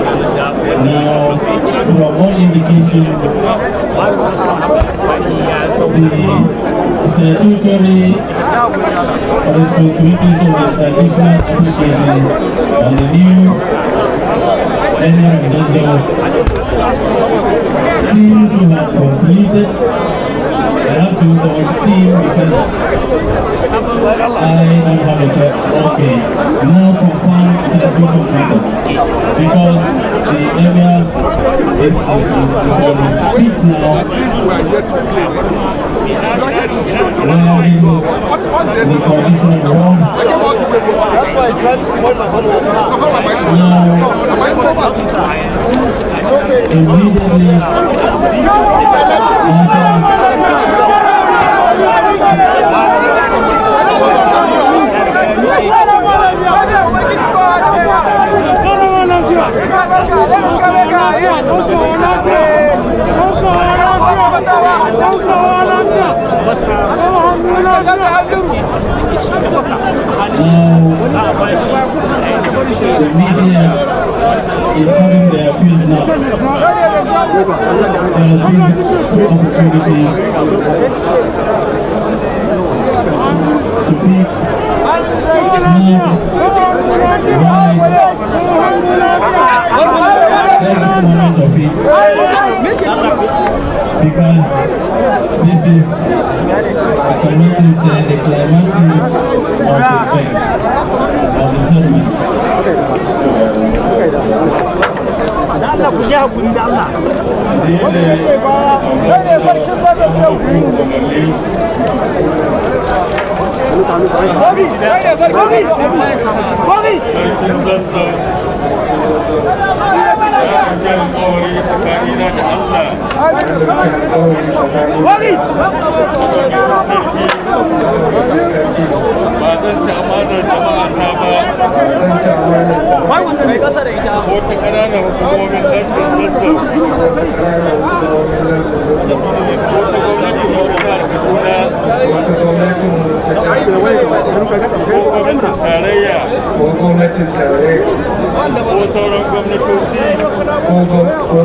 Now, from one indication, the statutory responsibilities of the traditional applications on the new area of Zazzau seem to have completed. I have to use the word seem because I don't have a check. Okay, now confirm it has been completed because the area is on its feet now. Wearing the traditional robe. That's why I tried to smell my husband. Immediately the media is having their field now. There's an opportunity to pick small, right, every moment of it, because this is, I can really say, the climaxing of the event, of the ceremony.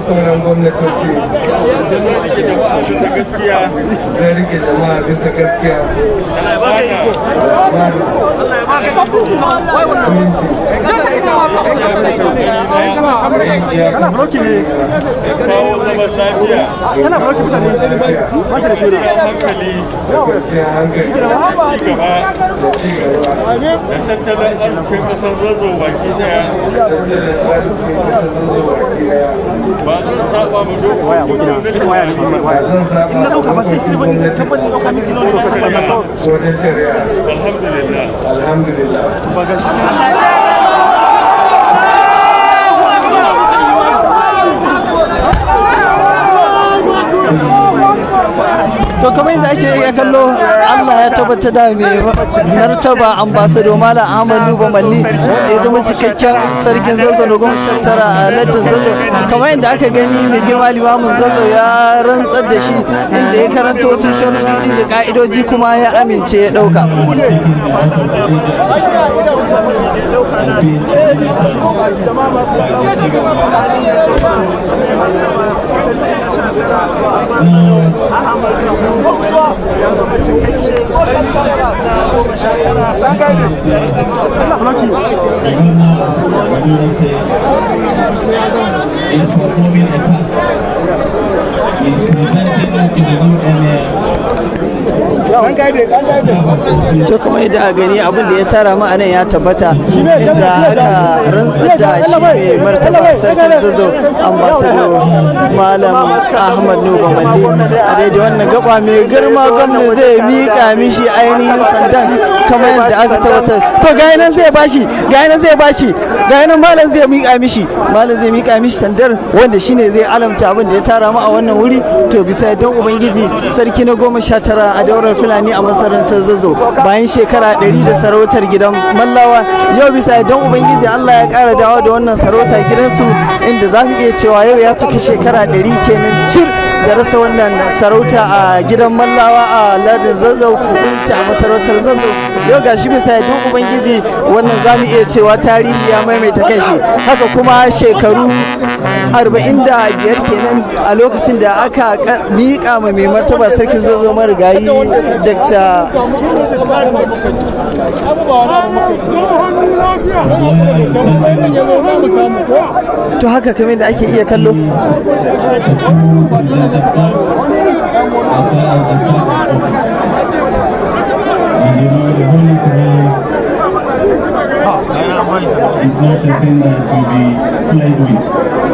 sauran gwamnatoci da rike jama'a bisa gaskiya Alhamdulillah. to kamar yadda ake iya kallo Allah ya tabbata da mai martaba ambassador Malam Ahmed Nuhu Bamalli ya zama cikakken sarkin Zazzau da 19 a lardin Zazzau. Kamar yadda aka gani mai girma limamin Zazzau ya rantsar da shi inda ya karanta wasu sharuɗi da ka'idoji kuma ya amince ya ɗauka. Is performing a task is presenting to the new emir. To kamar yadda a gani abin da ya tara mu anan ya tabbata inda aka rantsar da shi mai martaba sarkin Zazzau ambassador Malam Ahmed Nuhu Bamalli a daidai wannan gaba mai girma gwamna zai mika mishi ainihin sandan kamar yadda aka tabbatar. To ga nan zai bashi malam zai mika mishi sandar wanda shine zai alamta abin da ya tara mu a wannan wuri. To bisa don ubangiji sarki na 19 a daular Fulani a masarautar Zazzau bayan shekara 100 da sarautar gidan Mallawa, yau bisa don ubangiji Allah ya kara dawo da wannan sarauta gidansu, inda za mu iya cewa yau ya cika shekara 100 kenan cir da rasa wannan sarauta a gidan Mallawa a lardin Zazzau a masarautar Zazzau. Yau gashi bisa don ubangiji wannan za mu iya cewa tarihi ya maimaita kanshi. Haka kuma shekaru 45 kenan a lokacin da aka miƙa ma mai martaba sarkin Zazzau marigayi Dr. To haka kamar da ake iya kallo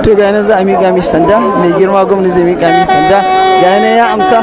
to ga yana za a miƙa mishi sanda, mai girma gwamna zai miƙa mishi sanda, ga yana ya amsa.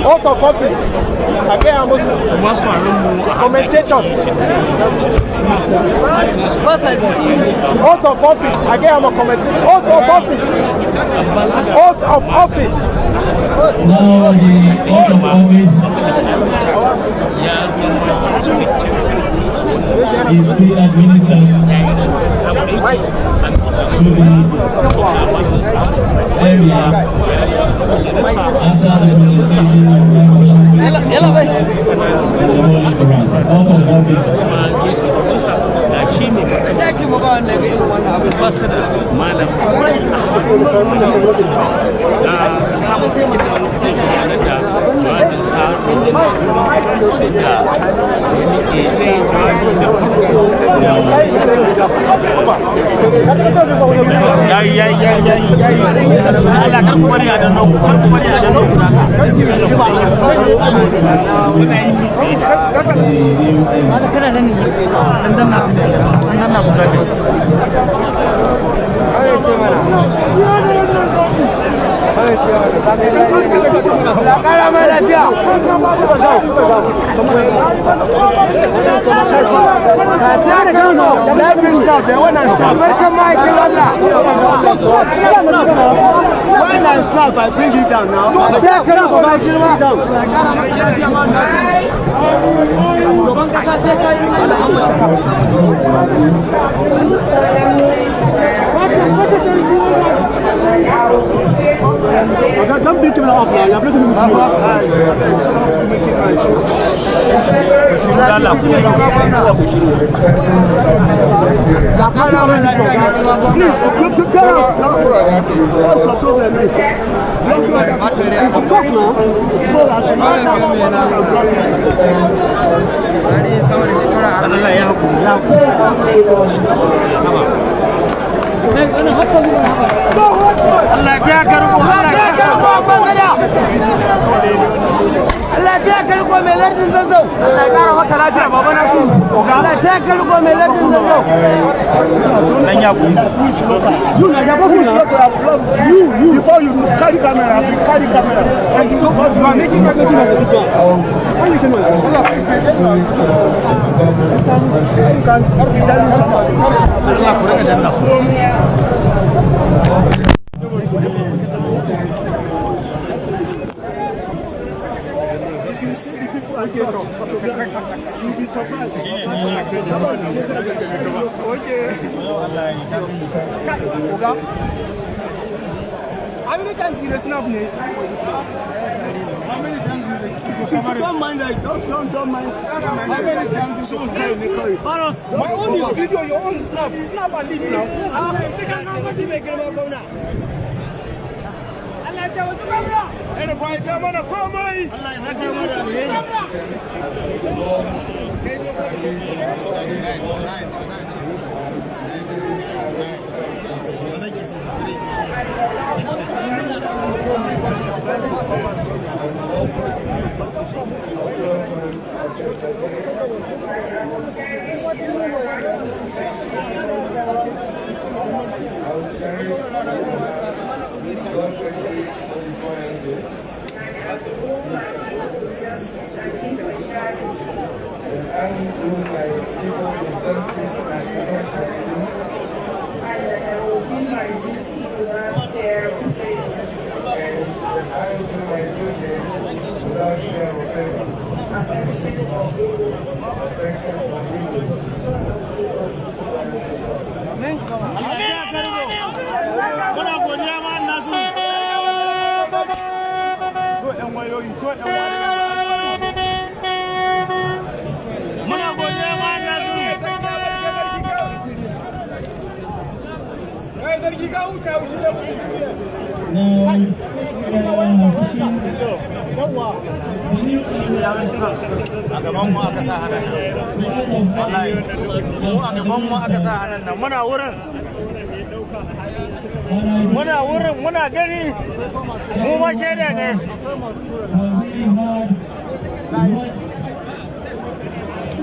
Out of office, again, I must commentators. Out of office, again, I'm a commentator. Out of office. Out of office. Now the oath of office is being administered to the area after the presentation of the Holy Quran. Oath of office. I bring it down now. Allah ta karko mai lardin Zazzau. Allah kara maka lafiya baba na su. Allah ta karko mai lardin Zazzau. Dan ya ku. You na ya ku na. You before you carry camera, and you are making a video of this one. Allah ku rika janna su. How many times you snap me? How many times you don't mind that? Don't mind. How many times you should try to call you? My own is video, your own snap. Snap and leave now. Muna gani mu ma shaida ne.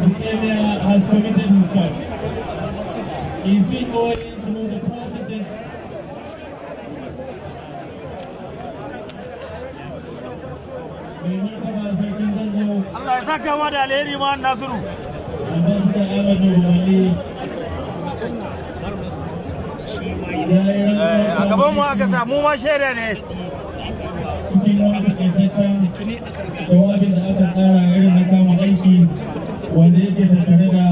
The emir has committed himself. He is still going through the processes. Allah ya saka wa da alheri ma Nasiru. Ambassador Ahmed Nuhu Bamalli. A gaban mu aka samu ma shaida ne. Cikin wani takaitaccen jawabin da aka tsara irin na kama aiki wanda yake tattare da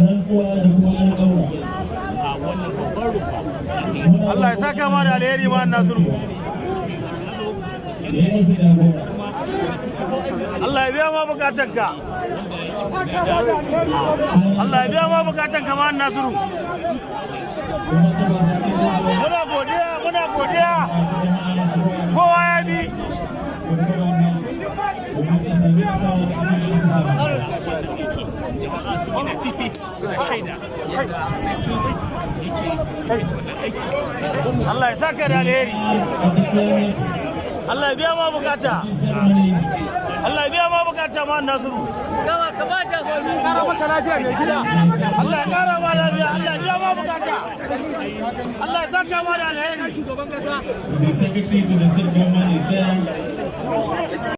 rantsuwa da kuma alƙawura. Allah ya saka ma da alheri ma Nasiru. Allah ya biya ma bukatanka. Allah ya biya ma bukatanka ma Nasiru. Muna godiya. Kowa ya bi. Allah ya saka da alheri. Allah ya biya ma bukata. Allah ya biya ma bukata ma Nasiru. Gawa ka ba ta gobe. Kara mata lafiya mai gida. Allah ya kara ma lafiya. Allah ya biya ma bukata. Allah ya saka ma da alheri. The secretary to the state government is there.